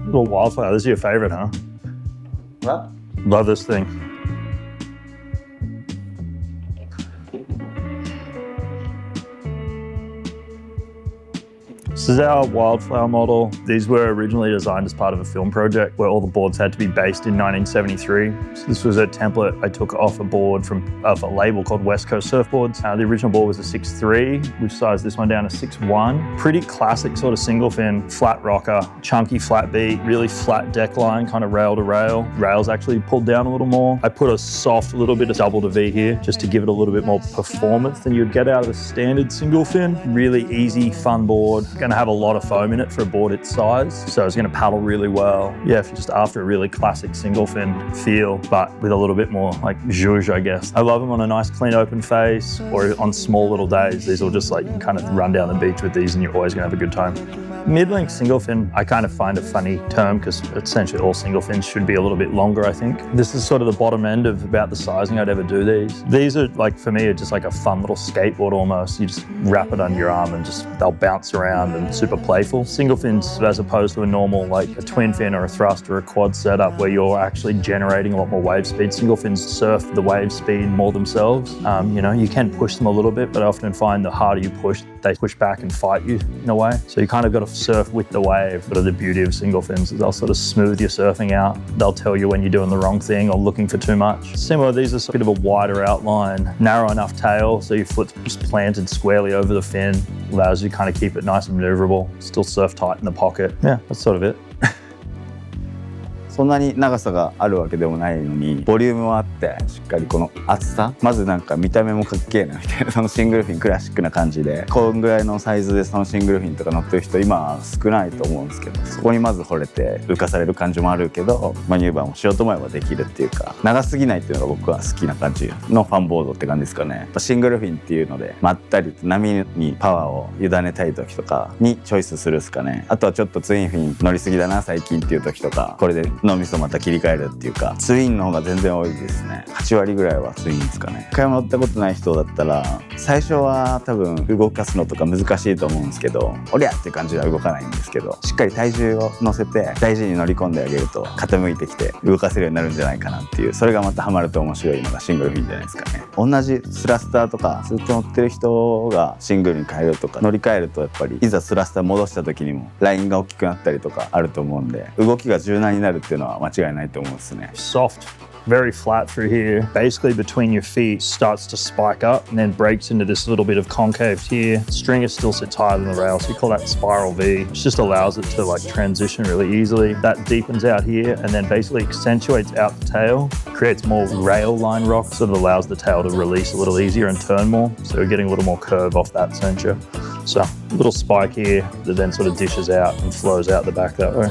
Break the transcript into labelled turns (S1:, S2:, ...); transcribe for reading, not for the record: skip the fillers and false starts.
S1: Little Wildflower, this is your favorite, huh?
S2: What?
S1: Love this thing. This is our Wildflower model. These were originally designed as part of a film project where all the boards had to be based in 1973. So this was a template I took off a board of a label called West Coast Surfboards. The original board was a 6.3. We've sized this one down to 6.1. Pretty classic sort of single fin, flat rocker, chunky flat beat, really flat deck line, kind of rail to rail. Rails actually pulled down a little more. I put a soft little bit of double to V here just to give it a little bit more performance than you'd get out of a standard single fin. Really easy, fun board. Gonna have a lot of foam in it for a board its size, so it's going to paddle really well. Yeah, if you're just after a really classic single fin feel, but with a little bit more like zhuzh, I guess. I love them on a nice clean open face or on small little days. These will just like, you can kind of run down the beach with these and you're always going to have a good time. Mid-length single fin, I kind of find a funny term because essentially all single fins should be a little bit longer, I think. This is sort of the bottom end of about the sizing I'd ever do these. These are like, for me, are just like a fun little skateboard almost. You just wrap it under your arm and just, they'll bounce around and super playful. Single fins, as opposed to a normal, like a twin fin or a thrust or a quad setup where you're actually generating a lot more wave speed. Single fins surf the wave speed more themselves. You know, you can push them a little bit, but I often find the harder you push, they push back and fight you in a way. So you kind of got to surf with the wave. But the beauty of single fins is they'll sort of smooth your surfing out. They'll tell you when you're doing the wrong thing or looking for too much. Similar, these are a bit of a wider outline, narrow enough tail so your foot's just planted squarely over the fin. Allows you to kind of keep it nice and maneuverable. Still surf tight in the pocket. Yeah, that's sort of it.
S2: そんなに長さがあるわけでもないのにボリュームはあってしっかりこの厚さまずなんか見た目もかっけえなみたいなそのシングルフィンクラシックな感じでこんぐらいのサイズでそのシングルフィンとか乗ってる人今少ないと思うんですけどそこにまず惚れて浮かされる感じもあるけどマニューバーもしようと思えばできるっていうか長すぎないっていうのが僕は好きな感じのファンボードって感じですかね。シングルフィンっていうのでまったりと波にパワーを委ねたい時とかにチョイスするですかね。あとはちょっとツインフィン乗りすぎだな最近っていう時とかこれで脳みそまた切り替えるっていうかツインの方が全然多いですね。8割ぐらいはツインですかね。一回も乗ったことない人だったら最初は多分動かすのとか難しいと思うんですけどおりゃって感じでは動かないんですけどしっかり体重を乗せて大事に乗り込んであげると傾いてきて動かせるようになるんじゃないかなっていうそれがまたハマると面白いのがシングルフィンじゃないですかね。同じスラスターとかずっと乗ってる人がシングルに変えるとか乗り換えるとやっぱりいざスラスター戻した時にもラインが大きくなったりとかあると思うんで動きが柔軟になるっていうのは間違いないと思うんですね。
S1: Soft, very flat through here. Basically between your feet starts to spike up and then breaks into this little bit of concave here. Stringer still sits higher than the rail, so we call that spiral V. It just allows it to like transition really easily. That deepens out here and then basically accentuates out the tail, creates more rail line rock, so it allows the tail to release a little easier and turn more. So we're getting a little more curve off that center. So a little spike here that then sort of dishes out and flows out the back that way.